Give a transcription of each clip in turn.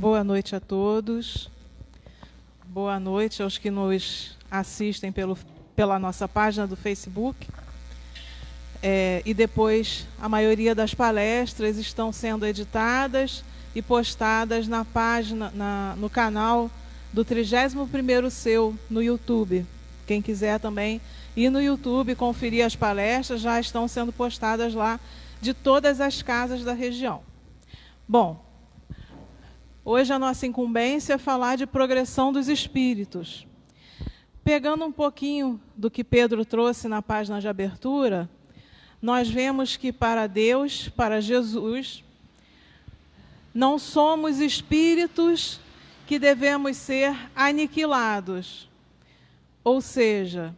Boa noite a todos. Boa noite aos que nos assistem pela nossa página do Facebook. E depois, a maioria das palestras estão sendo editadas e postadas na página, no canal do 31º Seu, no YouTube. Quem quiser também ir no YouTube conferir as palestras, já estão sendo postadas lá de todas as casas da região. Bom, hoje a nossa incumbência é falar de progressão dos espíritos. Pegando um pouquinho do que Pedro trouxe na página de abertura, nós vemos que para Deus, para Jesus, não somos espíritos que devemos ser aniquilados. Ou seja,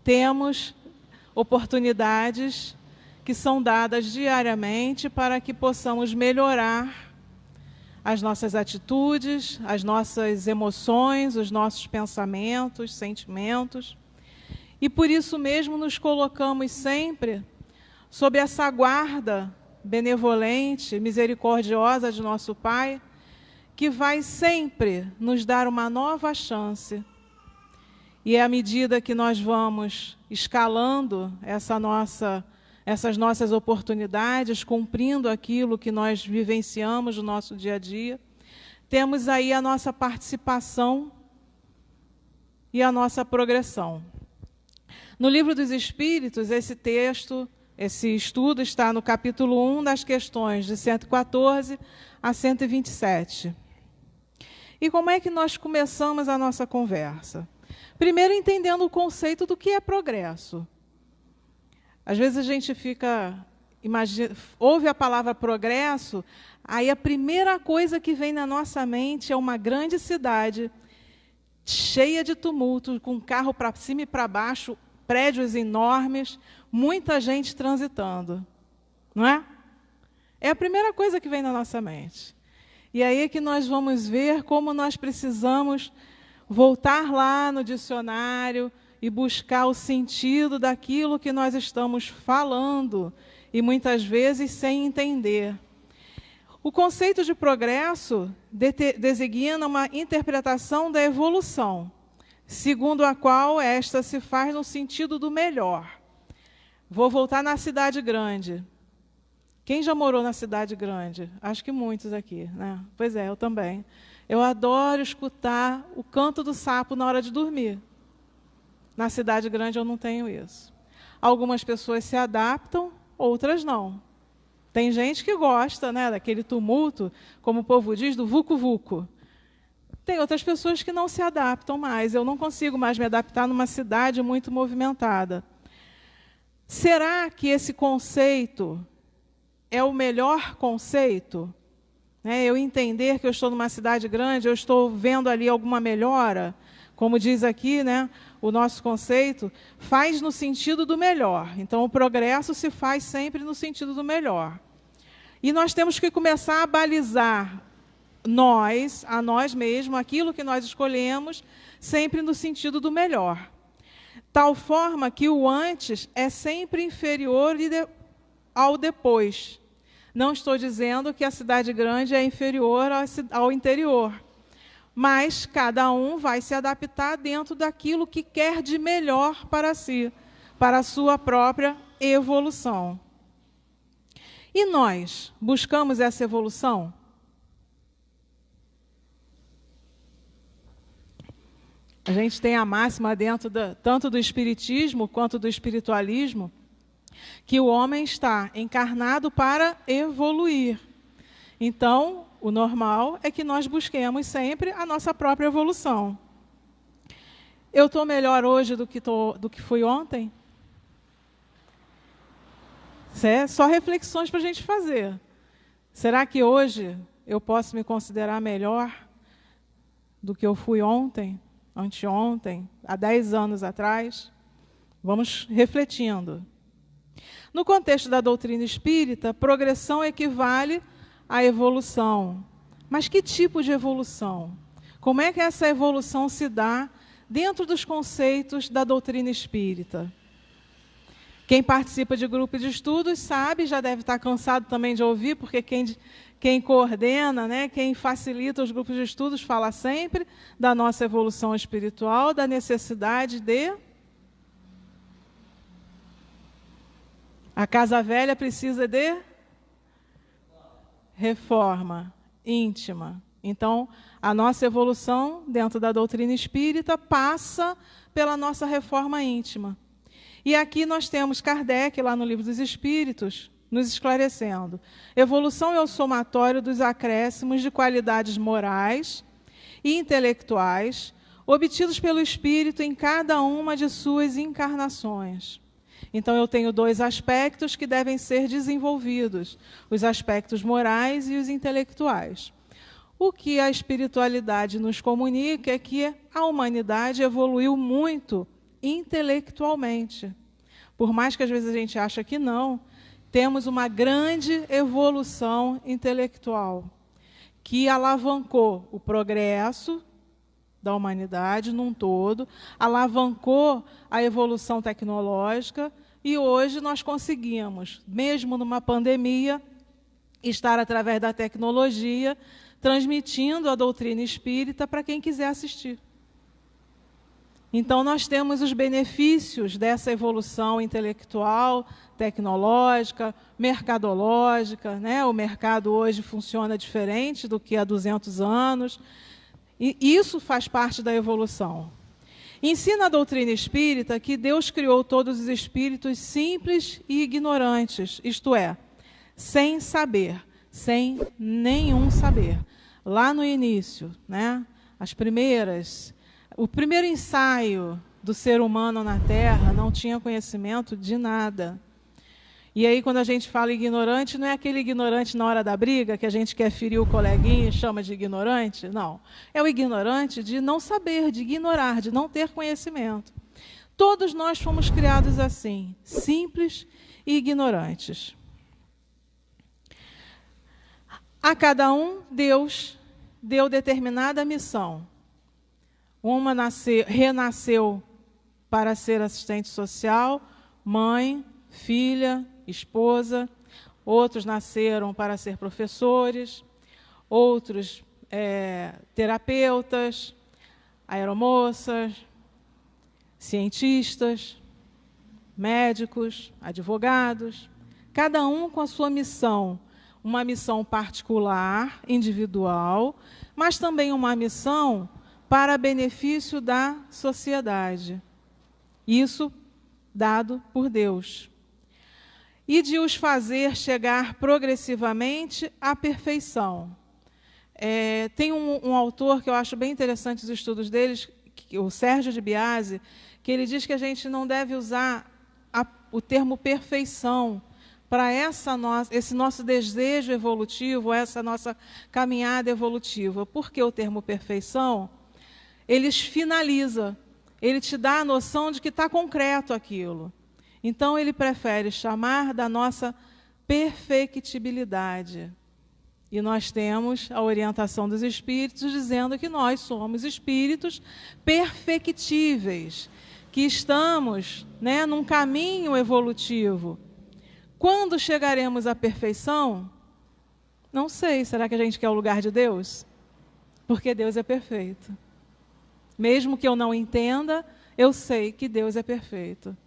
temos oportunidades que são dadas diariamente para que possamos melhorar as nossas atitudes, as nossas emoções, os nossos pensamentos, sentimentos. E por isso mesmo nos colocamos sempre sob essa guarda benevolente, misericordiosa de nosso Pai, que vai sempre nos dar uma nova chance. E à medida que nós vamos escalando essas nossas oportunidades, cumprindo aquilo que nós vivenciamos no nosso dia a dia, temos aí a nossa participação e a nossa progressão. No Livro dos Espíritos, esse estudo está no capítulo 1 das questões de 114 a 127. E como é que nós começamos a nossa conversa? Primeiro, entendendo o conceito do que é progresso. Às vezes a gente ouve a palavra progresso, aí a primeira coisa que vem na nossa mente é uma grande cidade, cheia de tumulto, com carro para cima e para baixo, prédios enormes, muita gente transitando. Não é? É a primeira coisa que vem na nossa mente. E aí é que nós vamos ver como nós precisamos voltar lá no dicionário e buscar o sentido daquilo que nós estamos falando, e muitas vezes sem entender. O conceito de progresso designa uma interpretação da evolução, segundo a qual esta se faz no sentido do melhor. Vou voltar na cidade grande. Quem já morou na cidade grande? Acho que muitos aqui, né? Pois é, eu também. Eu adoro escutar o canto do sapo na hora de dormir. Na cidade grande eu não tenho isso. Algumas pessoas se adaptam, outras não. Tem gente que gosta, né, daquele tumulto, como o povo diz, do vucu-vucu. Tem outras pessoas que não se adaptam mais. Eu não consigo mais me adaptar numa cidade muito movimentada. Será que esse conceito é o melhor conceito? Eu entender que eu estou numa cidade grande, eu estou vendo ali alguma melhora, como diz aqui, né, o nosso conceito, faz no sentido do melhor. Então, o progresso se faz sempre no sentido do melhor. E nós temos que começar a balizar a nós mesmos, aquilo que nós escolhemos, sempre no sentido do melhor. Tal forma que o antes é sempre inferior ao depois. Não estou dizendo que a cidade grande é inferior ao interior, mas cada um vai se adaptar dentro daquilo que quer de melhor para si, para a sua própria evolução. E nós buscamos essa evolução? A gente tem a máxima dentro tanto do espiritismo quanto do espiritualismo, que o homem está encarnado para evoluir. Então, o normal é que nós busquemos sempre a nossa própria evolução. Eu estou melhor hoje do que fui ontem? Isso é só reflexões para a gente fazer. Será que hoje eu posso me considerar melhor do que eu fui ontem, anteontem, há 10 anos atrás? Vamos refletindo. No contexto da doutrina espírita, progressão equivale à evolução. Mas que tipo de evolução? Como é que essa evolução se dá dentro dos conceitos da doutrina espírita? Quem participa de grupo de estudos sabe, já deve estar cansado também de ouvir, porque quem coordena, né, quem facilita os grupos de estudos, fala sempre da nossa evolução espiritual, da necessidade de... A casa velha precisa de reforma íntima. Então, a nossa evolução dentro da doutrina espírita passa pela nossa reforma íntima. E aqui nós temos Kardec, lá no Livro dos Espíritos, nos esclarecendo. Evolução é o somatório dos acréscimos de qualidades morais e intelectuais obtidos pelo espírito em cada uma de suas encarnações. Então, eu tenho dois aspectos que devem ser desenvolvidos, os aspectos morais e os intelectuais. O que a espiritualidade nos comunica é que a humanidade evoluiu muito intelectualmente. Por mais que às vezes a gente ache que não, temos uma grande evolução intelectual, que alavancou o progresso da humanidade num todo, alavancou a evolução tecnológica, e hoje nós conseguimos, mesmo numa pandemia, estar através da tecnologia, transmitindo a doutrina espírita para quem quiser assistir. Então, nós temos os benefícios dessa evolução intelectual, tecnológica, mercadológica, né? O mercado hoje funciona diferente do que há 200 anos, e isso faz parte da evolução. Ensina a doutrina espírita que Deus criou todos os espíritos simples e ignorantes, isto é, sem saber, sem nenhum saber. Lá no início, né? O primeiro ensaio do ser humano na Terra não tinha conhecimento de nada. E aí, quando a gente fala ignorante, não é aquele ignorante na hora da briga, que a gente quer ferir o coleguinha e chama de ignorante, não. É o ignorante de não saber, de ignorar, de não ter conhecimento. Todos nós fomos criados assim, simples e ignorantes. A cada um, Deus deu determinada missão. Uma renasceu para ser assistente social, mãe, filha, esposa. Outros nasceram para ser professores, outros terapeutas, aeromoças, cientistas, médicos, advogados. Cada um com a sua missão. Uma missão particular, individual, mas também uma missão para benefício da sociedade. Isso dado por Deus. E de os fazer chegar progressivamente à perfeição. Tem um autor que eu acho bem interessante os estudos deles, o Sérgio de Biase, que ele diz que a gente não deve usar o termo perfeição para esse nosso desejo evolutivo, essa nossa caminhada evolutiva. Porque o termo perfeição, ele finaliza, ele te dá a noção de que está concreto aquilo. Então, ele prefere chamar da nossa perfectibilidade. E nós temos a orientação dos espíritos dizendo que nós somos espíritos perfectíveis, que estamos, né, num caminho evolutivo. Quando chegaremos à perfeição? Não sei, será que a gente quer o lugar de Deus? Porque Deus é perfeito. Mesmo que eu não entenda, eu sei que Deus é perfeito.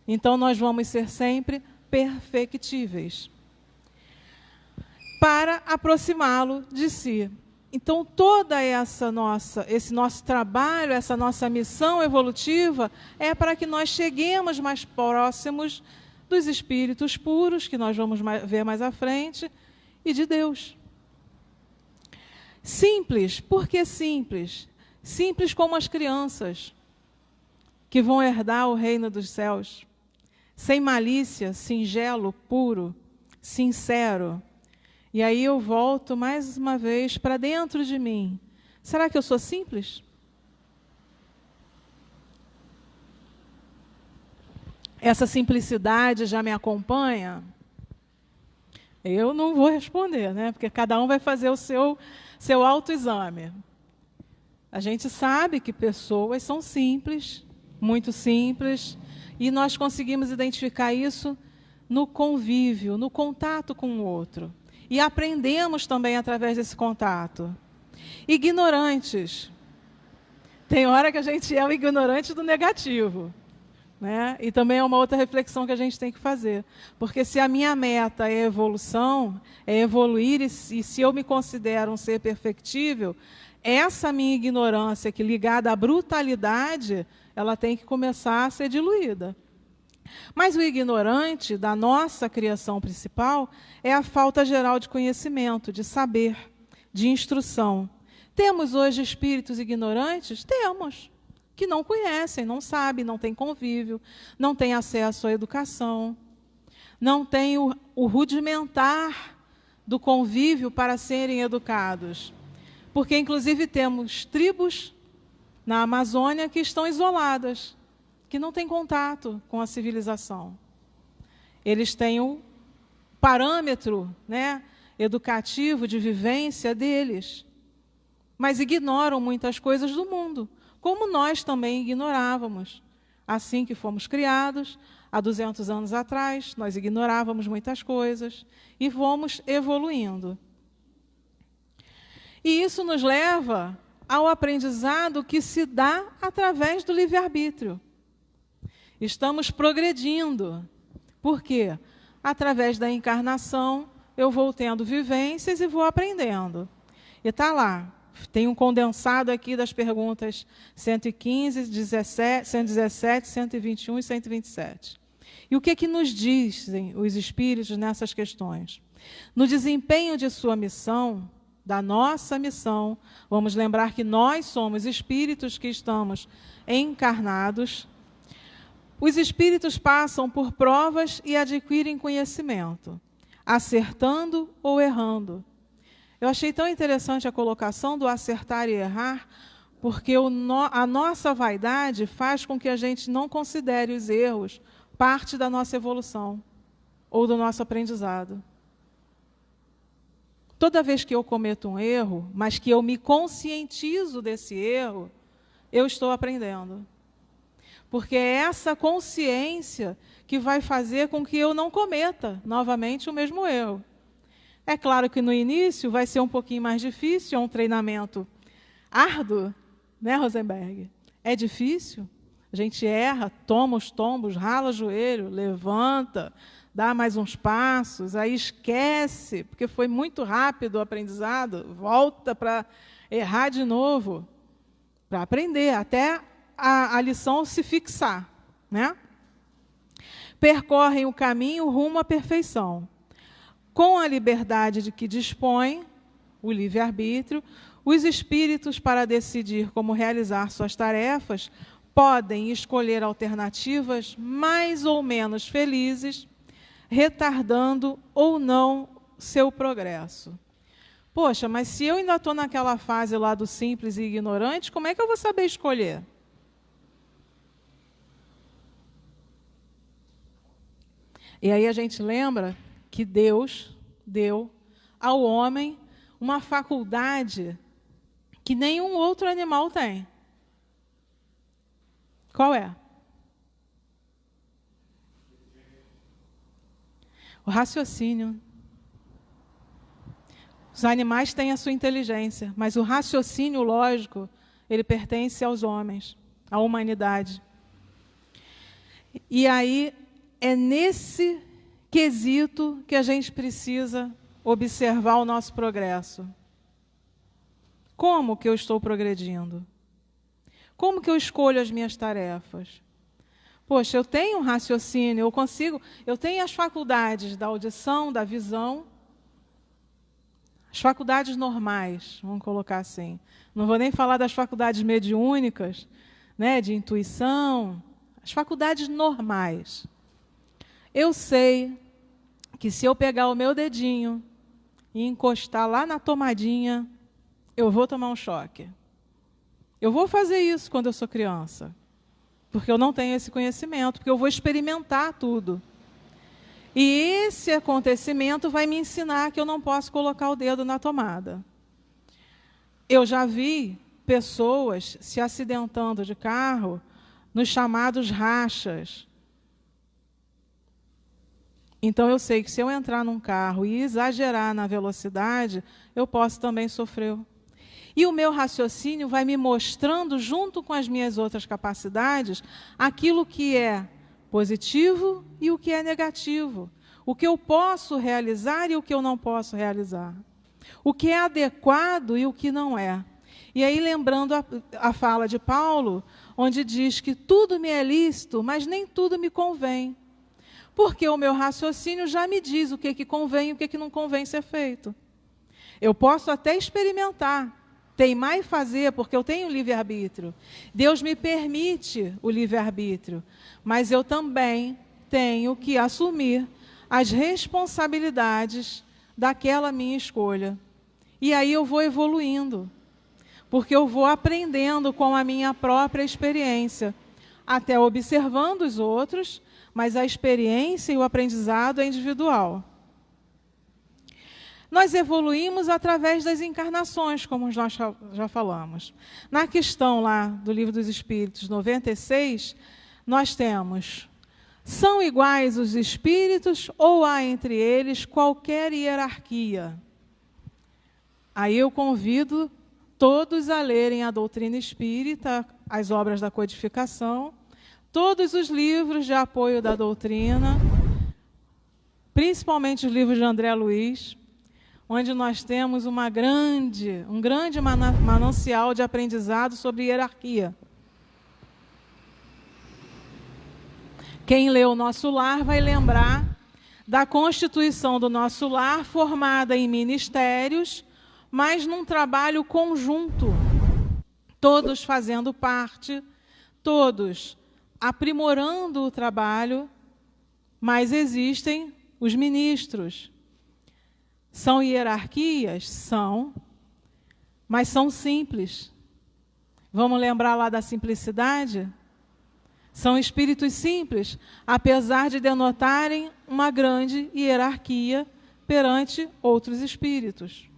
Então, nós vamos ser sempre perfectíveis para aproximá-lo de si. Então, toda esse nosso trabalho, essa nossa missão evolutiva é para que nós cheguemos mais próximos dos espíritos puros, que nós vamos ver mais à frente, e de Deus. Simples. Por que simples? Simples como as crianças que vão herdar o reino dos céus. Sem malícia, singelo, puro, sincero. E aí eu volto mais uma vez para dentro de mim. Será que eu sou simples? Essa simplicidade já me acompanha? Eu não vou responder, né? Porque cada um vai fazer o seu autoexame. A gente sabe que pessoas são simples, muito simples, E nós conseguimos identificar isso no convívio, no contato com o outro. E aprendemos também através desse contato. Ignorantes. Tem hora que a gente é o ignorante do negativo, né? E também é uma outra reflexão que a gente tem que fazer. Porque se a minha meta é evolução, é evoluir, e se eu me considero um ser perfectível, essa minha ignorância, que ligada à brutalidade, ela tem que começar a ser diluída. Mas o ignorante da nossa criação principal é a falta geral de conhecimento, de saber, de instrução. Temos hoje espíritos ignorantes? Temos, que não conhecem, não sabem, não têm convívio, não têm acesso à educação, não têm o rudimentar do convívio para serem educados. Porque, inclusive, temos tribos na Amazônia que estão isoladas, que não têm contato com a civilização. Eles têm o parâmetro, né, educativo de vivência deles, mas ignoram muitas coisas do mundo, como nós também ignorávamos. Assim que fomos criados, há 200 anos atrás, nós ignorávamos muitas coisas e fomos evoluindo. E isso nos leva ao aprendizado que se dá através do livre-arbítrio. Estamos progredindo. Por quê? Através da encarnação, eu vou tendo vivências e vou aprendendo. E está lá. Tem um condensado aqui das perguntas 115, 117, 121 e 127. E o que nos dizem os espíritos nessas questões? No desempenho de sua missão, da nossa missão, vamos lembrar que nós somos espíritos que estamos encarnados. Os espíritos passam por provas e adquirem conhecimento, acertando ou errando. Eu achei tão interessante a colocação do acertar e errar, porque a nossa vaidade faz com que a gente não considere os erros parte da nossa evolução ou do nosso aprendizado. Toda vez que eu cometo um erro, mas que eu me conscientizo desse erro, eu estou aprendendo. Porque é essa consciência que vai fazer com que eu não cometa novamente o mesmo erro. É claro que no início vai ser um pouquinho mais difícil, é um treinamento árduo, né, Rosenberg? É difícil, a gente erra, toma os tombos, rala o joelho, levanta, dá mais uns passos, aí esquece, porque foi muito rápido o aprendizado, volta para errar de novo, para aprender, até a lição se fixar, né? Percorrem o caminho rumo à perfeição. Com a liberdade de que dispõe, o livre-arbítrio, os espíritos, para decidir como realizar suas tarefas, podem escolher alternativas mais ou menos felizes, retardando ou não seu progresso. Poxa, mas se eu ainda estou naquela fase lá do simples e ignorante, como é que eu vou saber escolher? E aí a gente lembra que Deus deu ao homem uma faculdade que nenhum outro animal tem. Qual é? O raciocínio. Os animais têm a sua inteligência, mas o raciocínio lógico, ele pertence aos homens, à humanidade. E aí é nesse quesito que a gente precisa observar o nosso progresso. Como que eu estou progredindo? Como que eu escolho as minhas tarefas? Poxa, eu tenho um raciocínio, eu tenho as faculdades da audição, da visão, as faculdades normais, vamos colocar assim. Não vou nem falar das faculdades mediúnicas, né, de intuição, as faculdades normais. Eu sei que se eu pegar o meu dedinho e encostar lá na tomadinha, eu vou tomar um choque. Eu vou fazer isso quando eu sou criança, porque eu não tenho esse conhecimento, porque eu vou experimentar tudo. E esse acontecimento vai me ensinar que eu não posso colocar o dedo na tomada. Eu já vi pessoas se acidentando de carro nos chamados rachas, Então, eu sei que se eu entrar num carro e exagerar na velocidade, eu posso também sofrer. E o meu raciocínio vai me mostrando, junto com as minhas outras capacidades, aquilo que é positivo e o que é negativo. O que eu posso realizar e o que eu não posso realizar. O que é adequado e o que não é. E aí, lembrando a fala de Paulo, onde diz que tudo me é lícito, mas nem tudo me convém. Porque o meu raciocínio já me diz o que convém e o que não convém ser feito. Eu posso até experimentar, teimar e fazer, porque eu tenho livre-arbítrio. Deus me permite o livre-arbítrio, mas eu também tenho que assumir as responsabilidades daquela minha escolha. E aí eu vou evoluindo, porque eu vou aprendendo com a minha própria experiência, até observando os outros, mas a experiência e o aprendizado é individual. Nós evoluímos através das encarnações, como nós já falamos. Na questão lá do Livro dos Espíritos, 96, nós temos: são iguais os espíritos ou há entre eles qualquer hierarquia? Aí eu convido todos a lerem a doutrina espírita, as obras da codificação, todos os livros de apoio da doutrina, principalmente os livros de André Luiz, onde nós temos um grande manancial de aprendizado sobre hierarquia. Quem lê o Nosso Lar vai lembrar da constituição do Nosso Lar, formada em ministérios, mas num trabalho conjunto, todos fazendo parte, todos aprimorando o trabalho, mas existem os ministros. São hierarquias? São, mas são simples. Vamos lembrar lá da simplicidade? São espíritos simples, apesar de denotarem uma grande hierarquia perante outros espíritos.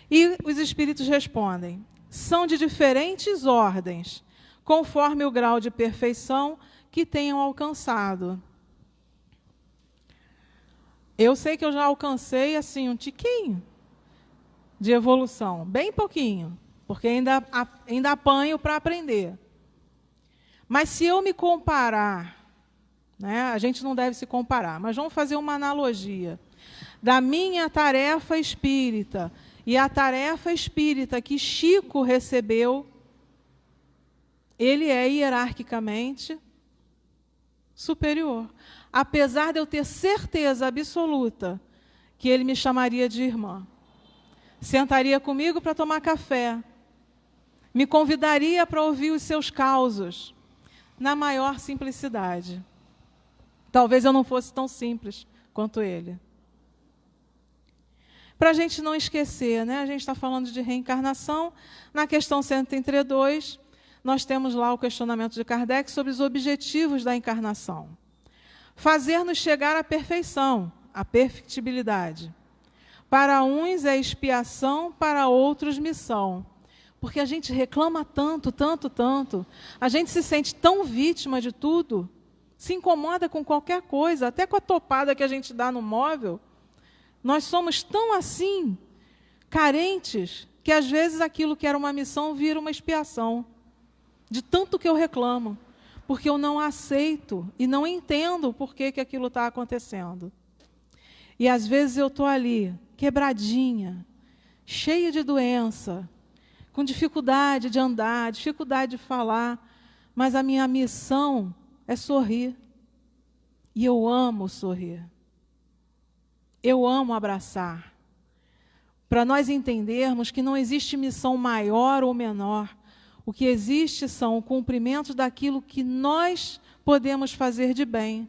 E os espíritos respondem: são de diferentes ordens, conforme o grau de perfeição que tenham alcançado. Eu sei que eu já alcancei assim um tiquinho de evolução, bem pouquinho, porque ainda apanho para aprender. Mas se eu me comparar, né, a gente não deve se comparar, mas vamos fazer uma analogia da minha tarefa espírita e a tarefa espírita que Chico recebeu, ele é hierarquicamente superior. Apesar de eu ter certeza absoluta que ele me chamaria de irmã, sentaria comigo para tomar café, me convidaria para ouvir os seus causos, na maior simplicidade. Talvez eu não fosse tão simples quanto ele. Para a gente não esquecer, né? A gente está falando de reencarnação. Na questão 132, nós temos lá o questionamento de Kardec sobre os objetivos da encarnação. Fazer-nos chegar à perfeição, à perfectibilidade. Para uns é expiação, para outros missão. Porque a gente reclama tanto, tanto, tanto. A gente se sente tão vítima de tudo, se incomoda com qualquer coisa, até com a topada que a gente dá no móvel. Nós somos tão assim, carentes, que às vezes aquilo que era uma missão vira uma expiação. De tanto que eu reclamo. Porque eu não aceito e não entendo por que aquilo está acontecendo. E às vezes eu estou ali, quebradinha, cheia de doença, com dificuldade de andar, dificuldade de falar, mas a minha missão é sorrir. E eu amo sorrir. Eu amo abraçar. Para nós entendermos que não existe missão maior ou menor. O que existe são o cumprimento daquilo que nós podemos fazer de bem.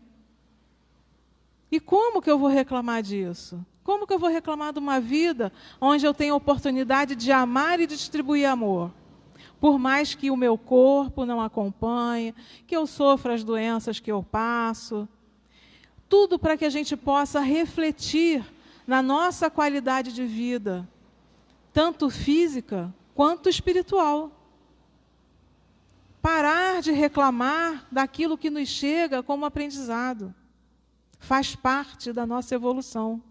E como que eu vou reclamar disso? Como que eu vou reclamar de uma vida onde eu tenho a oportunidade de amar e distribuir amor? Por mais que o meu corpo não acompanhe, que eu sofra as doenças que eu passo. Tudo para que a gente possa refletir na nossa qualidade de vida, tanto física quanto espiritual. Parar de reclamar daquilo que nos chega como aprendizado. faz parte da nossa evolução.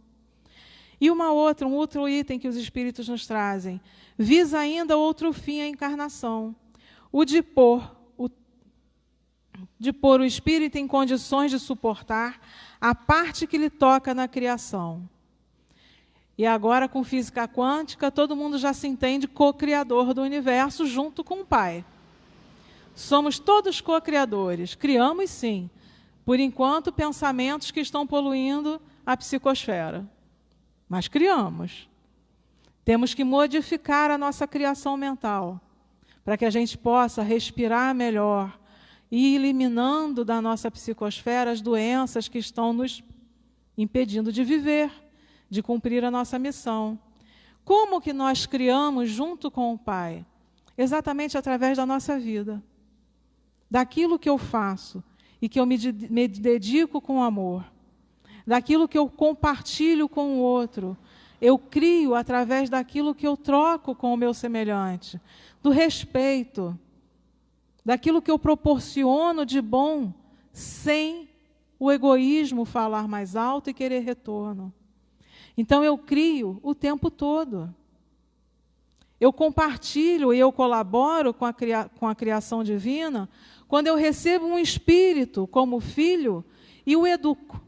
E um outro item que os Espíritos nos trazem, visa ainda outro fim à encarnação, o de pôr o Espírito em condições de suportar a parte que lhe toca na criação. E agora, com física quântica, todo mundo já se entende co-criador do universo junto com o Pai. Somos todos co-criadores. Criamos, sim, por enquanto, pensamentos que estão poluindo a psicosfera. Mas criamos. Temos que modificar a nossa criação mental, para que a gente possa respirar melhor e ir eliminando da nossa psicosfera as doenças que estão nos impedindo de viver, de cumprir a nossa missão. Como que nós criamos junto com o Pai? Exatamente através da nossa vida. Daquilo que eu faço e que eu me dedico com amor. Daquilo que eu compartilho com o outro. Eu crio através daquilo que eu troco com o meu semelhante. Do respeito. Daquilo que eu proporciono de bom, sem o egoísmo falar mais alto e querer retorno. Então eu crio o tempo todo. Eu compartilho e eu colaboro com a criação divina quando eu recebo um espírito como filho e o educo.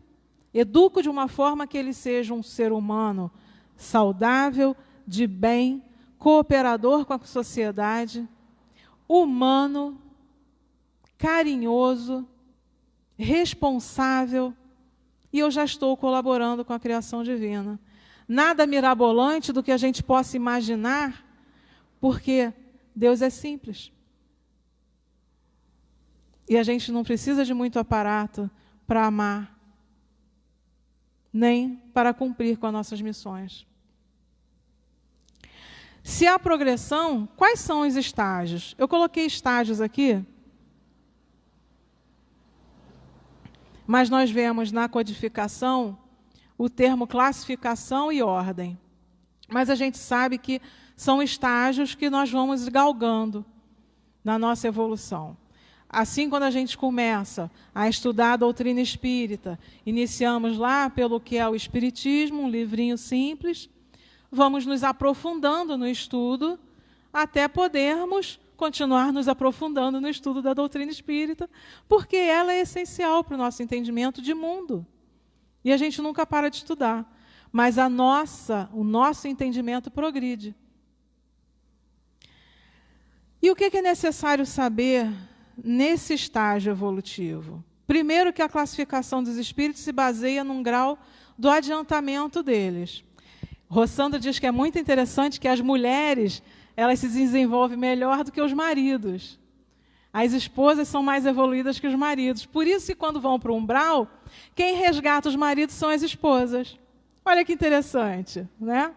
Educo de uma forma que ele seja um ser humano saudável, de bem, cooperador com a sociedade, humano, carinhoso, responsável, e eu já estou colaborando com a criação divina. Nada mirabolante do que a gente possa imaginar, porque Deus é simples. E a gente não precisa de muito aparato para amar, nem para cumprir com as nossas missões. Se há progressão, quais são os estágios? Eu coloquei estágios aqui, mas nós vemos na codificação o termo classificação e ordem. Mas a gente sabe que são estágios que nós vamos galgando na nossa evolução. Assim, quando a gente começa a estudar a doutrina espírita, iniciamos lá pelo que é o Espiritismo, um livrinho simples, vamos nos aprofundando no estudo até podermos continuar nos aprofundando no estudo da doutrina espírita, porque ela é essencial para o nosso entendimento de mundo. E a gente nunca para de estudar, mas o nosso entendimento progride. E o que é necessário saber nesse estágio evolutivo? Primeiro, que a classificação dos espíritos se baseia num grau do adiantamento deles. Rossandra diz que é muito interessante que as mulheres, elas se desenvolvem melhor do que os maridos. As esposas são mais evoluídas que os maridos. Por isso que quando vão para o umbral, quem resgata os maridos são as esposas. Olha que interessante, né?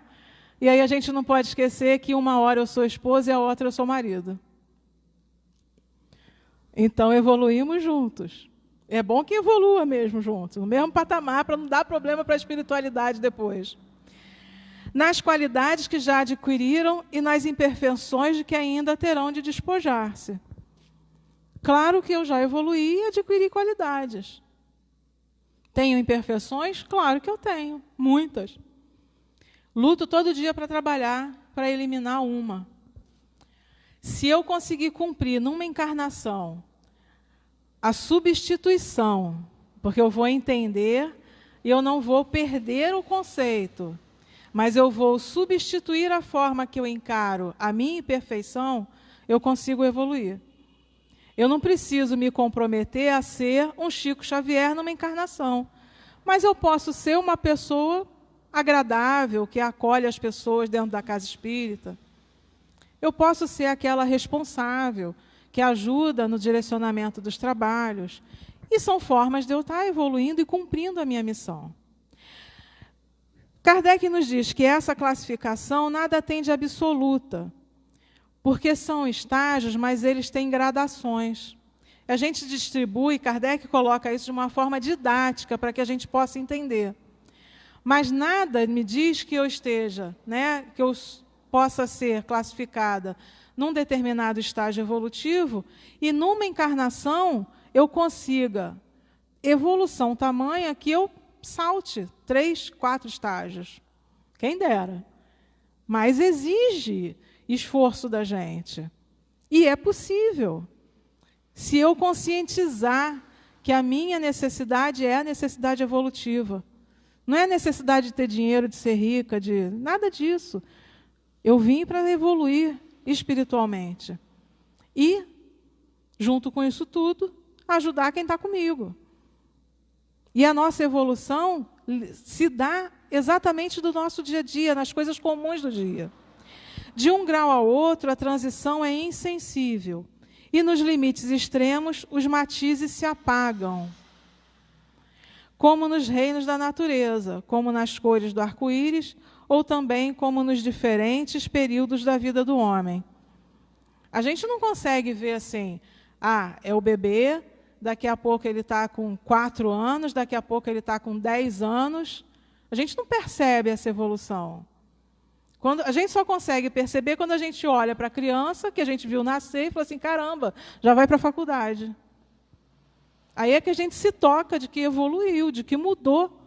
E aí a gente não pode esquecer que uma hora eu sou esposa e a outra eu sou marido. Então evoluímos juntos. É bom que evolua mesmo juntos, no mesmo patamar, para não dar problema para a espiritualidade depois. Nas qualidades que já adquiriram e nas imperfeições de que ainda terão de despojar-se. Claro que eu já evoluí e adquiri qualidades. Tenho imperfeições? Claro que eu tenho, muitas. Luto todo dia para trabalhar, para eliminar uma. Se eu conseguir cumprir numa encarnação a substituição, porque eu vou entender e eu não vou perder o conceito, mas eu vou substituir a forma que eu encaro a minha imperfeição, eu consigo evoluir. Eu não preciso me comprometer a ser um Chico Xavier numa encarnação, mas eu posso ser uma pessoa agradável, que acolhe as pessoas dentro da casa espírita. Eu posso ser aquela responsável, que ajuda no direcionamento dos trabalhos. E são formas de eu estar evoluindo e cumprindo a minha missão. Kardec nos diz que essa classificação nada tem de absoluta, porque são estágios, mas eles têm gradações. A gente distribui, Kardec coloca isso de uma forma didática, para que a gente possa entender. Mas nada me diz que eu esteja, que eu possa ser classificada num determinado estágio evolutivo e numa encarnação eu consiga evolução tamanha que eu salte 3, 4 estágios. Quem dera. Mas exige esforço da gente. E é possível. Se eu conscientizar que a minha necessidade é a necessidade evolutiva. Não é a necessidade de ter dinheiro, de ser rica, de nada disso. Eu vim para evoluir espiritualmente. E, junto com isso tudo, ajudar quem está comigo. E a nossa evolução se dá exatamente do nosso dia a dia, nas coisas comuns do dia. De um grau ao outro, a transição é insensível. E nos limites extremos, os matizes se apagam. Como nos reinos da natureza, como nas cores do arco-íris, ou também como nos diferentes períodos da vida do homem. A gente não consegue ver assim, é o bebê, daqui a pouco ele está com 4 anos, daqui a pouco ele está com 10 anos. A gente não percebe essa evolução. A gente só consegue perceber quando a gente olha para a criança, que a gente viu nascer, e fala assim, caramba, já vai para a faculdade. Aí é que a gente se toca de que evoluiu, de que mudou.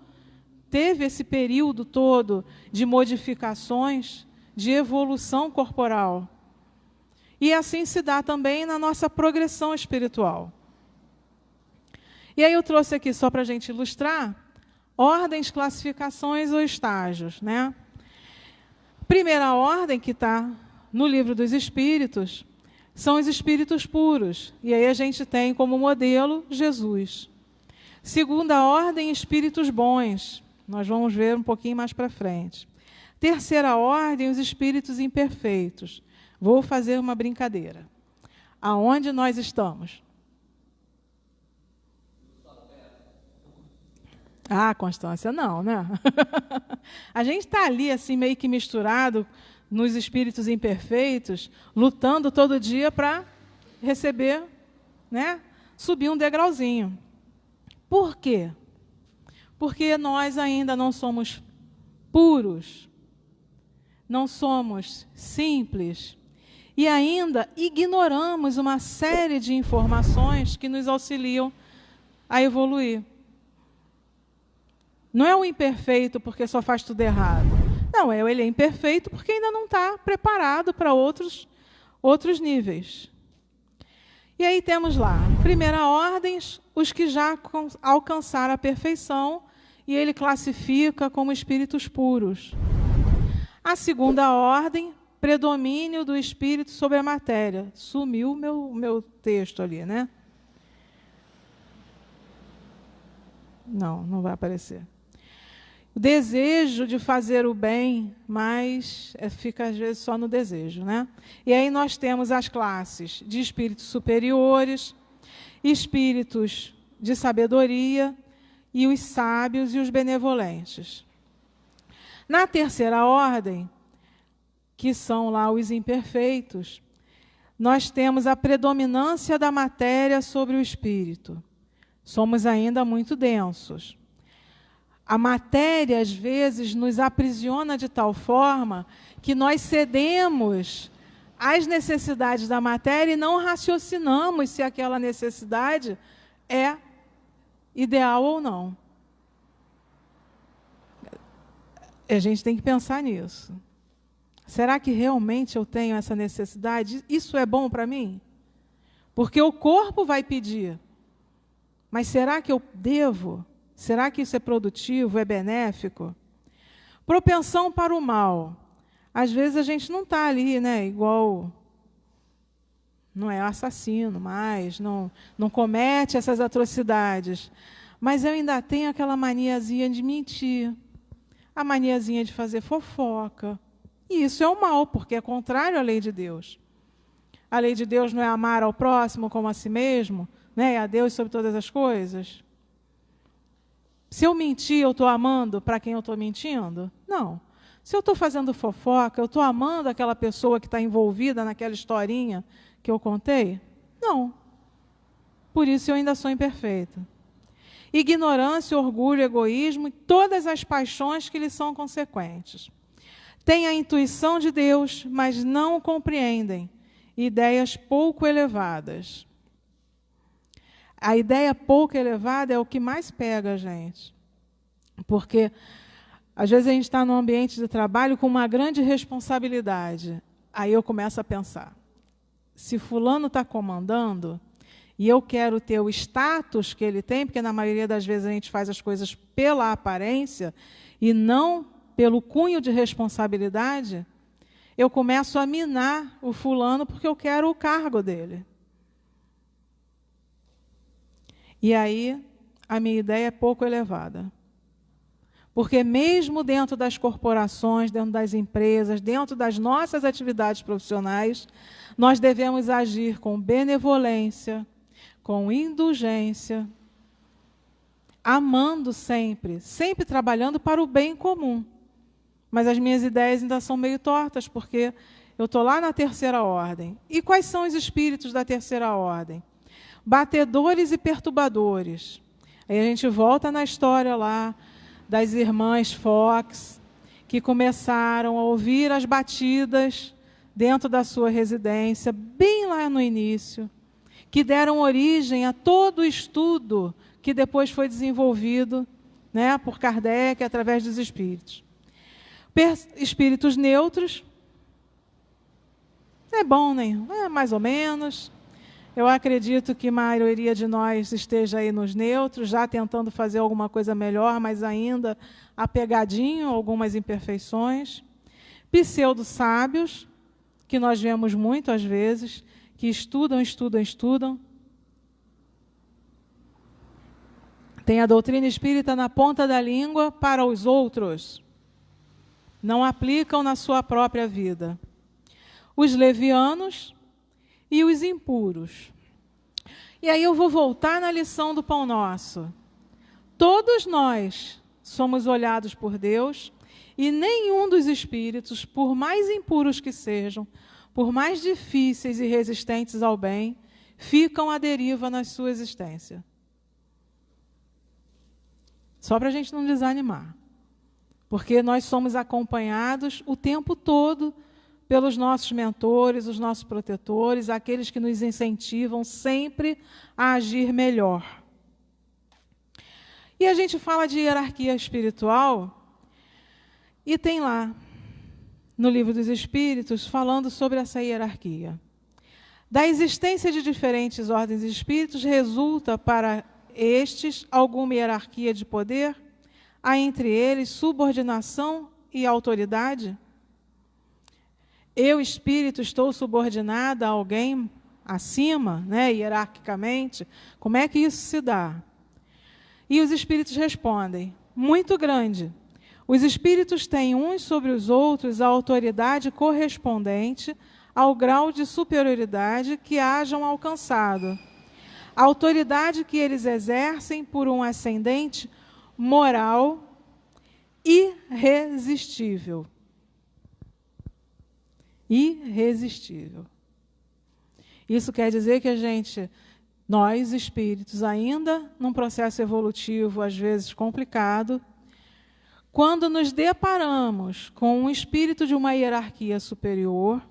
Teve esse período todo de modificações, de evolução corporal. E assim se dá também na nossa progressão espiritual. E aí eu trouxe aqui, só para a gente ilustrar, ordens, classificações ou estágios, né? Primeira ordem, que está no Livro dos Espíritos, são os espíritos puros. E aí a gente tem como modelo Jesus. Segunda ordem, espíritos bons. Nós vamos ver um pouquinho mais para frente. Terceira ordem, os espíritos imperfeitos. Vou fazer uma brincadeira. Aonde nós estamos? Constância, não, né? A gente está ali, assim, meio que misturado nos espíritos imperfeitos, lutando todo dia para receber, né? Subir um degrauzinho. Por quê? Porque nós ainda não somos puros, não somos simples, e ainda ignoramos uma série de informações que nos auxiliam a evoluir. Não é o imperfeito porque só faz tudo errado. Não, ele é imperfeito porque ainda não está preparado para outros níveis. E aí temos lá, primeira ordem, os que já alcançaram a perfeição, e ele classifica como espíritos puros. A segunda ordem, predomínio do espírito sobre a matéria. Sumiu o meu texto ali, né? Não vai aparecer. O desejo de fazer o bem, mas fica às vezes só no desejo, né? E aí nós temos as classes de espíritos superiores, espíritos de sabedoria, e os sábios e os benevolentes. Na terceira ordem, que são lá os imperfeitos, nós temos a predominância da matéria sobre o espírito. Somos ainda muito densos. A matéria, às vezes, nos aprisiona de tal forma que nós cedemos às necessidades da matéria e não raciocinamos se aquela necessidade é ideal ou não. A gente tem que pensar nisso. Será que realmente eu tenho essa necessidade? Isso é bom para mim? Porque o corpo vai pedir. Mas será que eu devo? Será que isso é produtivo, é benéfico? Propensão para o mal. Às vezes a gente não está ali, né, igual... Não é assassino mais, não comete essas atrocidades. Mas eu ainda tenho aquela maniazinha de mentir, a maniazinha de fazer fofoca. E isso é um mal, porque é contrário à lei de Deus. A lei de Deus não é amar ao próximo como a si mesmo, né? É a Deus sobre todas as coisas. Se eu mentir, eu estou amando para quem eu estou mentindo? Não. Se eu estou fazendo fofoca, eu estou amando aquela pessoa que está envolvida naquela historinha que eu contei? Não. Por isso eu ainda sou imperfeita. Ignorância, orgulho, egoísmo e todas as paixões que lhe são consequentes. Têm a intuição de Deus, mas não o compreendem. Ideias pouco elevadas. A ideia pouco elevada é o que mais pega a gente. Porque, às vezes, a gente está num ambiente de trabalho com uma grande responsabilidade. Aí eu começo a pensar, se fulano está comandando, e eu quero ter o status que ele tem, porque na maioria das vezes a gente faz as coisas pela aparência e não pelo cunho de responsabilidade, eu começo a minar o fulano porque eu quero o cargo dele. E aí a minha ideia é pouco elevada. Porque mesmo dentro das corporações, dentro das empresas, dentro das nossas atividades profissionais, nós devemos agir com benevolência, com indulgência, amando sempre, sempre trabalhando para o bem comum. Mas as minhas ideias ainda são meio tortas, porque eu estou lá na terceira ordem. E quais são os espíritos da terceira ordem? Batedores e perturbadores. Aí a gente volta na história lá das irmãs Fox, que começaram a ouvir as batidas dentro da sua residência, bem lá no início, que deram origem a todo o estudo que depois foi desenvolvido, né, por Kardec, através dos espíritos. Espíritos neutros, é bom, né? É mais ou menos. Eu acredito que a maioria de nós esteja aí nos neutros, já tentando fazer alguma coisa melhor, mas ainda apegadinho a algumas imperfeições. Pseudo-sábios, que nós vemos muito às vezes, que estudam. Tem a doutrina espírita na ponta da língua para os outros. Não aplicam na sua própria vida. Os levianos e os impuros. E aí eu vou voltar na lição do Pão Nosso. Todos nós somos olhados por Deus e nenhum dos espíritos, por mais impuros que sejam, por mais difíceis e resistentes ao bem, ficam à deriva na sua existência. Só para a gente não desanimar. Porque nós somos acompanhados o tempo todo pelos nossos mentores, os nossos protetores, aqueles que nos incentivam sempre a agir melhor. E a gente fala de hierarquia espiritual, e tem lá, no Livro dos Espíritos, falando sobre essa hierarquia. Da existência de diferentes ordens de espíritos, resulta para estes alguma hierarquia de poder? Há entre eles subordinação e autoridade? Eu, espírito, estou subordinada a alguém acima, né, hierarquicamente? Como é que isso se dá? E os espíritos respondem, muito grande. Os espíritos têm uns sobre os outros a autoridade correspondente ao grau de superioridade que hajam alcançado. A autoridade que eles exercem por um ascendente moral irresistível. Irresistível. Isso quer dizer que nós espíritos, ainda num processo evolutivo, às vezes complicado, quando nos deparamos com um espírito de uma hierarquia superior,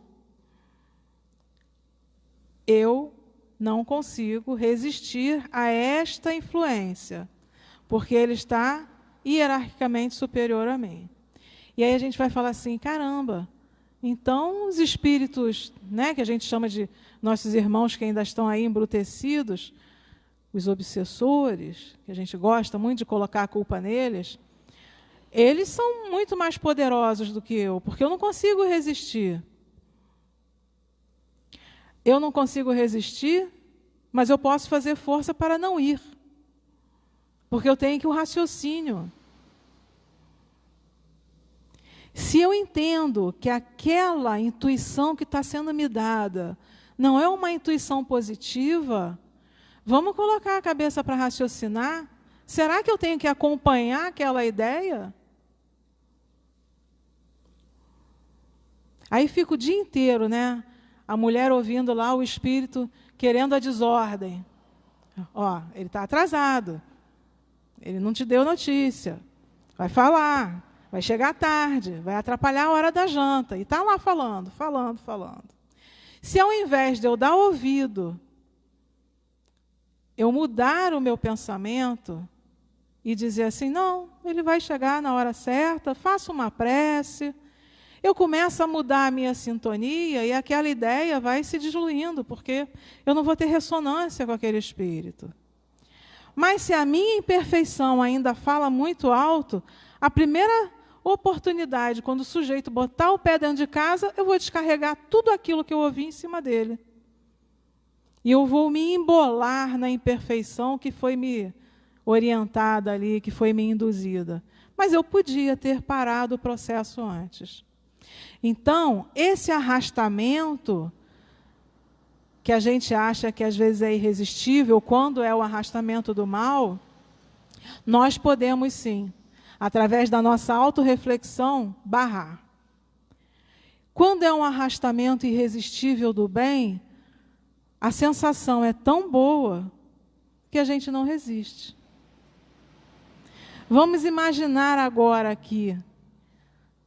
eu não consigo resistir a esta influência, porque ele está hierarquicamente superior a mim. E aí a gente vai falar assim, caramba, então os espíritos, né, que a gente chama de nossos irmãos que ainda estão aí embrutecidos, os obsessores, que a gente gosta muito de colocar a culpa neles, eles são muito mais poderosos do que eu, porque eu não consigo resistir. Eu não consigo resistir, mas eu posso fazer força para não ir. Porque eu tenho que o raciocínio. Se eu entendo que aquela intuição que está sendo me dada não é uma intuição positiva, vamos colocar a cabeça para raciocinar? Será que eu tenho que acompanhar aquela ideia? Aí fica o dia inteiro, né? A mulher ouvindo lá o espírito querendo a desordem. Ó, ele está atrasado. Ele não te deu notícia. Vai falar. Vai chegar tarde. Vai atrapalhar a hora da janta. E está lá falando. Se ao invés de eu dar ouvido, eu mudar o meu pensamento, e dizer assim, não, ele vai chegar na hora certa, faço uma prece. Eu começo a mudar a minha sintonia e aquela ideia vai se diluindo, porque eu não vou ter ressonância com aquele espírito. Mas se a minha imperfeição ainda fala muito alto, a primeira oportunidade, quando o sujeito botar o pé dentro de casa, eu vou descarregar tudo aquilo que eu ouvi em cima dele. E eu vou me embolar na imperfeição que foi me orientada ali, que foi me induzida. Mas eu podia ter parado o processo antes. Então, esse arrastamento, que a gente acha que às vezes é irresistível, quando é o arrastamento do mal, nós podemos sim, através da nossa autorreflexão, barrar. Quando é um arrastamento irresistível do bem, a sensação é tão boa que a gente não resiste. Vamos imaginar agora aqui,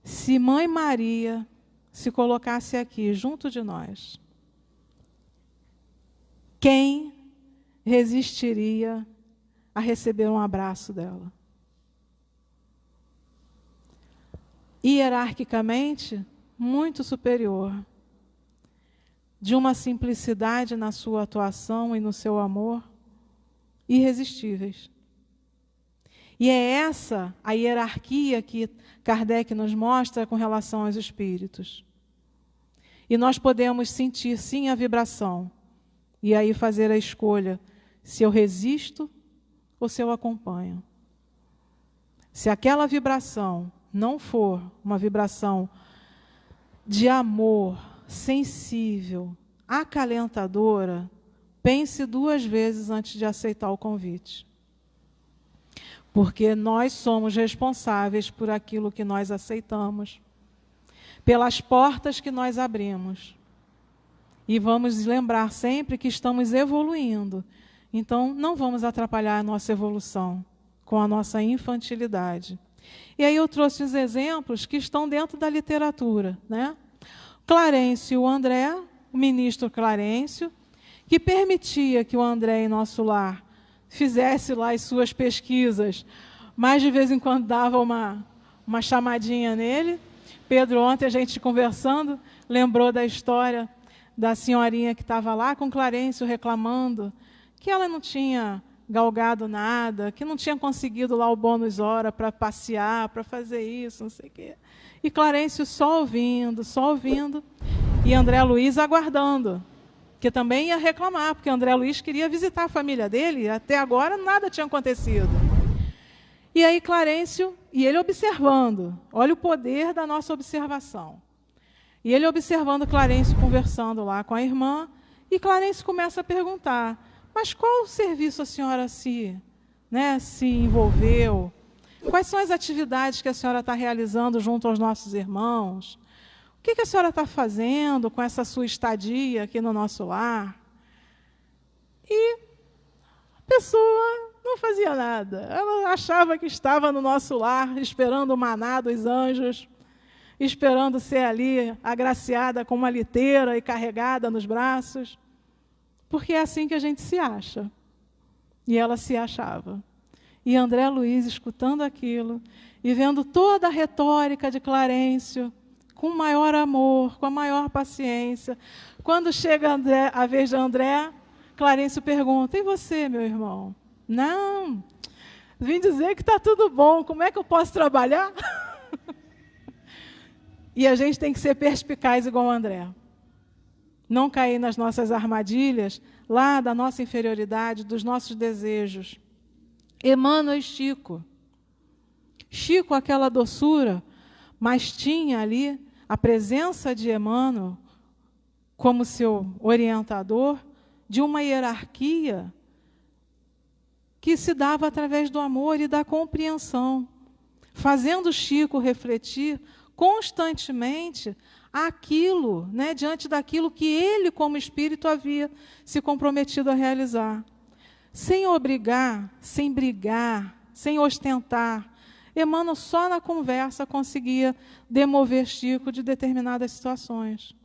se Mãe Maria se colocasse aqui, junto de nós, quem resistiria a receber um abraço dela? Hierarquicamente, muito superior, de uma simplicidade na sua atuação e no seu amor, irresistíveis. E é essa a hierarquia que Kardec nos mostra com relação aos espíritos. E nós podemos sentir, sim, a vibração, e aí fazer a escolha, se eu resisto ou se eu acompanho. Se aquela vibração não for uma vibração de amor, sensível, acalentadora, pense 2 vezes antes de aceitar o convite. Porque nós somos responsáveis por aquilo que nós aceitamos, pelas portas que nós abrimos. E vamos lembrar sempre que estamos evoluindo. Então, não vamos atrapalhar a nossa evolução com a nossa infantilidade. E aí eu trouxe os exemplos que estão dentro da literatura, né? Clarencio e o André, o ministro Clarencio, que permitia que o André, em nosso lar, fizesse lá as suas pesquisas, mas de vez em quando dava uma chamadinha nele. Pedro, ontem a gente conversando, lembrou da história da senhorinha que estava lá com Clarencio reclamando que ela não tinha galgado nada, que não tinha conseguido lá o bônus hora para passear, para fazer isso, não sei o quê. E Clarencio só ouvindo, e André Luiz aguardando, que também ia reclamar, porque André Luiz queria visitar a família dele, e até agora nada tinha acontecido. E aí Clarencio, e ele observando, olha o poder da nossa observação. E ele observando Clarencio conversando lá com a irmã, e Clarencio começa a perguntar, mas qual serviço a senhora se envolveu? Quais são as atividades que a senhora está realizando junto aos nossos irmãos? O que a senhora está fazendo com essa sua estadia aqui no nosso lar? E a pessoa não fazia nada. Ela achava que estava no nosso lar, esperando o maná dos anjos, esperando ser ali agraciada com uma liteira e carregada nos braços, porque é assim que a gente se acha. E ela se achava. E André Luiz, escutando aquilo, e vendo toda a retórica de Clarencio, com maior amor, com a maior paciência. Quando chega a vez de André, Clarencio pergunta, e você, meu irmão? Não, vim dizer que está tudo bom, como é que eu posso trabalhar? E a gente tem que ser perspicaz igual o André. Não cair nas nossas armadilhas, lá da nossa inferioridade, dos nossos desejos. Emmanuel e Chico. Chico, aquela doçura, mas tinha ali a presença de Emmanuel como seu orientador, de uma hierarquia que se dava através do amor e da compreensão, fazendo Chico refletir constantemente aquilo, diante daquilo que ele, como espírito, havia se comprometido a realizar. Sem obrigar, sem brigar, sem ostentar. Emmanuel só na conversa conseguia demover Chico de determinadas situações.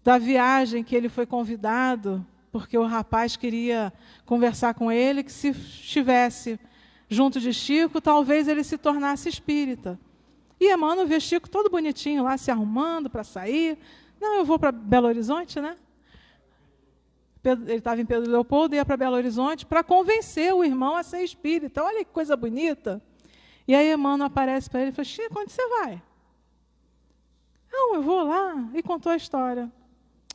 Da viagem que ele foi convidado porque o rapaz queria conversar com ele, que se estivesse junto de Chico, talvez ele se tornasse espírita. E Emmanuel vê Chico todo bonitinho lá, se arrumando para sair. Não, eu vou para Belo Horizonte, né? Ele estava em Pedro Leopoldo, ia para Belo Horizonte para convencer o irmão a ser espírita. Olha que coisa bonita. E aí Emmanuel aparece para ele e fala: Chico, onde você vai? Não, eu vou lá. E contou a história.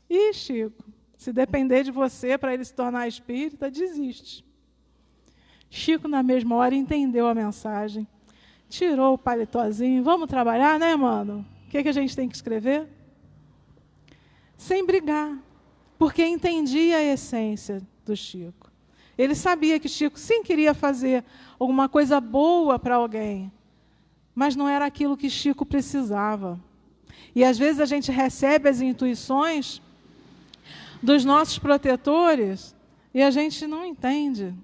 Ih, Chico, se depender de você para ele se tornar espírita, desiste. Chico, na mesma hora, entendeu a mensagem. Tirou o paletózinho. Vamos trabalhar, né, mano? O que a gente tem que escrever? Sem brigar. Porque entendia a essência do Chico. Ele sabia que Chico, sim, queria fazer alguma coisa boa para alguém. Mas não era aquilo que Chico precisava. E, às vezes, a gente recebe as intuições dos nossos protetores e a gente não entende.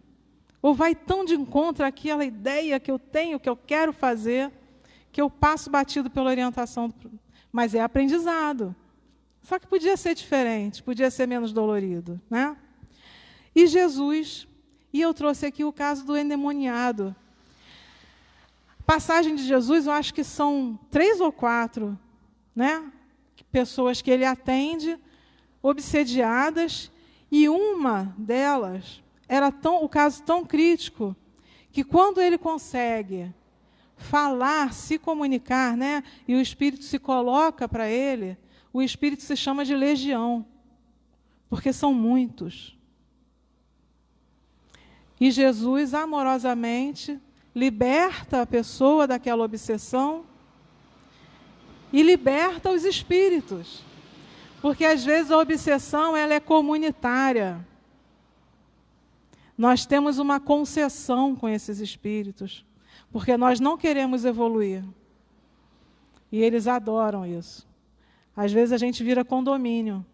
Ou vai tão de encontro àquela ideia que eu tenho, que eu quero fazer, que eu passo batido pela orientação. Mas é aprendizado. Só que podia ser diferente, podia ser menos dolorido, né? E Jesus, e eu trouxe aqui o caso do endemoniado. Passagem de Jesus, eu acho que são 3 ou 4, né? Pessoas que ele atende, obsediadas, e uma delas era o caso tão crítico que quando ele consegue falar, se comunicar, né, e o Espírito se coloca para ele, o Espírito se chama de legião, porque são muitos. E Jesus, amorosamente, liberta a pessoa daquela obsessão e liberta os espíritos. Porque, às vezes, a obsessão ela é comunitária. Nós temos uma concessão com esses espíritos, porque nós não queremos evoluir. E eles adoram isso. Às vezes, a gente vira condomínio.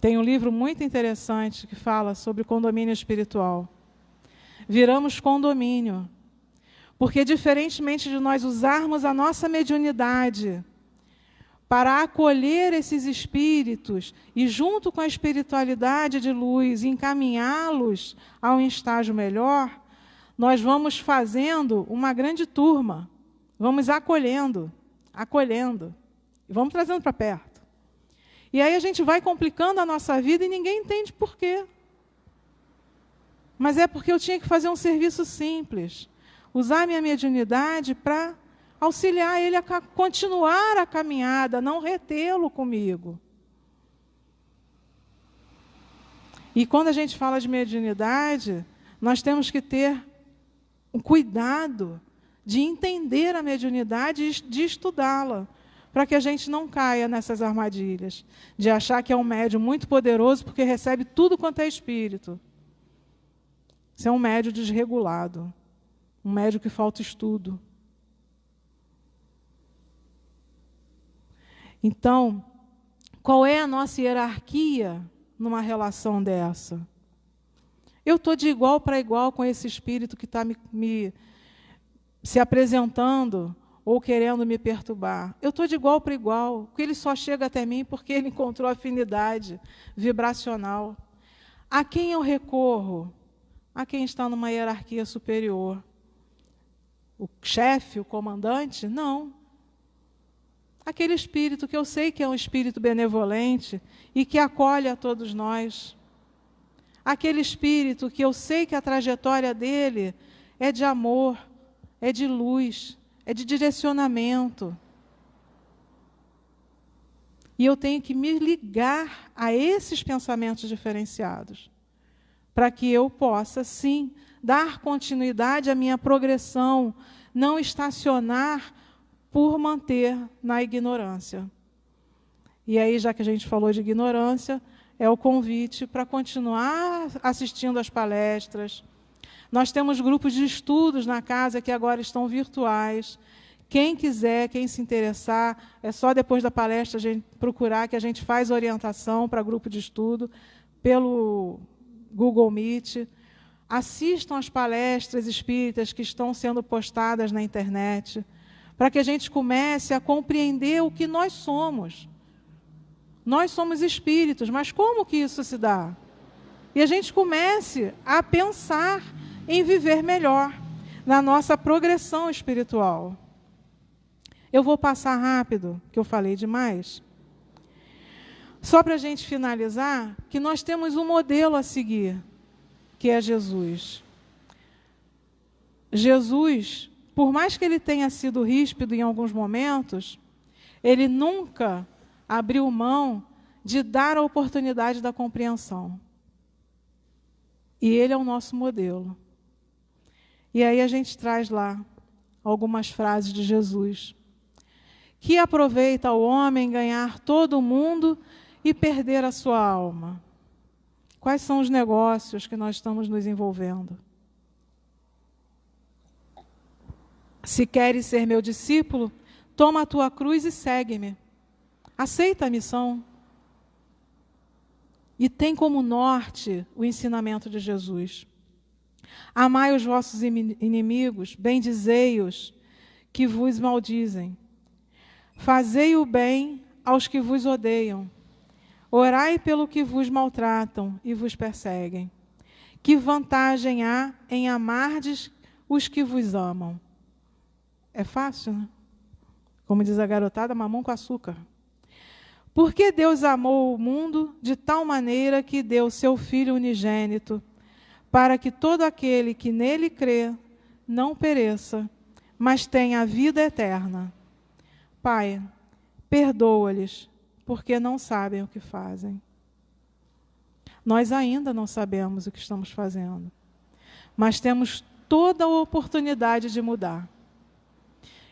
Tem um livro muito interessante que fala sobre condomínio espiritual. Viramos condomínio. Porque, diferentemente de nós usarmos a nossa mediunidade para acolher esses espíritos e, junto com a espiritualidade de luz, encaminhá-los a um estágio melhor, nós vamos fazendo uma grande turma, vamos acolhendo, e vamos trazendo para perto. E aí a gente vai complicando a nossa vida e ninguém entende por quê. Mas é porque eu tinha que fazer um serviço simples, usar a minha mediunidade para auxiliar ele a continuar a caminhada, não retê-lo comigo. E quando a gente fala de mediunidade, nós temos que ter um cuidado de entender a mediunidade e de estudá-la, para que a gente não caia nessas armadilhas, de achar que é um médium muito poderoso porque recebe tudo quanto é espírito. Isso é um médium desregulado, um médium que falta estudo. Então, qual é a nossa hierarquia numa relação dessa? Eu estou de igual para igual com esse espírito que está se apresentando ou querendo me perturbar. Eu estou de igual para igual, porque ele só chega até mim porque ele encontrou afinidade vibracional. A quem eu recorro? A quem está numa hierarquia superior. O chefe, o comandante? Não. Aquele espírito que eu sei que é um espírito benevolente e que acolhe a todos nós. Aquele espírito que eu sei que a trajetória dele é de amor, é de luz, é de direcionamento. E eu tenho que me ligar a esses pensamentos diferenciados, para que eu possa, sim, dar continuidade à minha progressão, não estacionar por manter na ignorância. E aí, já que a gente falou de ignorância, é o convite para continuar assistindo às palestras. Nós temos grupos de estudos na casa que agora estão virtuais. Quem quiser, quem se interessar, é só depois da palestra a gente procurar, que a gente faz orientação para grupo de estudo pelo Google Meet. Assistam às palestras espíritas que estão sendo postadas na internet, para que a gente comece a compreender o que nós somos. Nós somos espíritos, mas como que isso se dá? E a gente comece a pensar em viver melhor na nossa progressão espiritual. Eu vou passar rápido, que eu falei demais. Só para a gente finalizar, que nós temos um modelo a seguir, que é Jesus. Jesus, por mais que ele tenha sido ríspido em alguns momentos, ele nunca abriu mão de dar a oportunidade da compreensão. E ele é o nosso modelo. E aí a gente traz lá algumas frases de Jesus. Que aproveita ao homem ganhar todo o mundo e perder a sua alma? Quais são os negócios que nós estamos nos envolvendo? Se queres ser meu discípulo, toma a tua cruz e segue-me. Aceita a missão. E tem como norte o ensinamento de Jesus. Amai os vossos inimigos, bendizei-os que vos maldizem. Fazei o bem aos que vos odeiam. Orai pelo que vos maltratam e vos perseguem. Que vantagem há em amardes os que vos amam? É fácil, né? Como diz a garotada, mamão com açúcar. Porque Deus amou o mundo de tal maneira que deu seu Filho unigênito, para que todo aquele que nele crê não pereça, mas tenha a vida eterna. Pai, perdoa-lhes, porque não sabem o que fazem. Nós ainda não sabemos o que estamos fazendo, mas temos toda a oportunidade de mudar.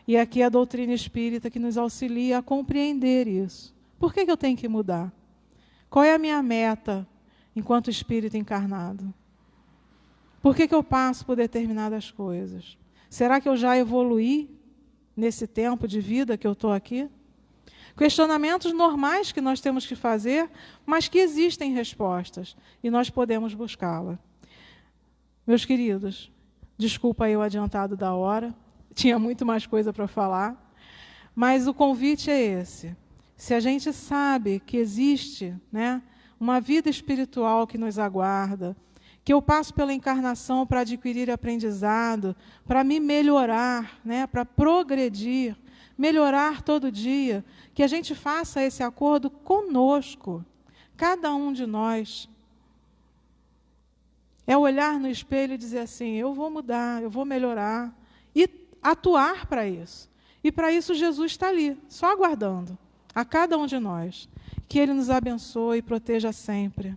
E aqui é a doutrina espírita que nos auxilia a compreender isso. Por que eu tenho que mudar? Qual é a minha meta enquanto espírito encarnado? Por que eu passo por determinadas coisas? Será que eu já evoluí nesse tempo de vida que eu estou aqui? Questionamentos normais que nós temos que fazer, mas que existem respostas, e nós podemos buscá-la. Meus queridos, desculpa aí o adiantado da hora, tinha muito mais coisa para falar, mas o convite é esse. Se a gente sabe que existe, né, uma vida espiritual que nos aguarda, que eu passo pela encarnação para adquirir aprendizado, para me melhorar, né, para progredir, melhorar todo dia, que a gente faça esse acordo conosco, cada um de nós. É olhar no espelho e dizer assim, eu vou mudar, eu vou melhorar, e atuar para isso. E para isso Jesus está ali, só aguardando, a cada um de nós. Que Ele nos abençoe e proteja sempre.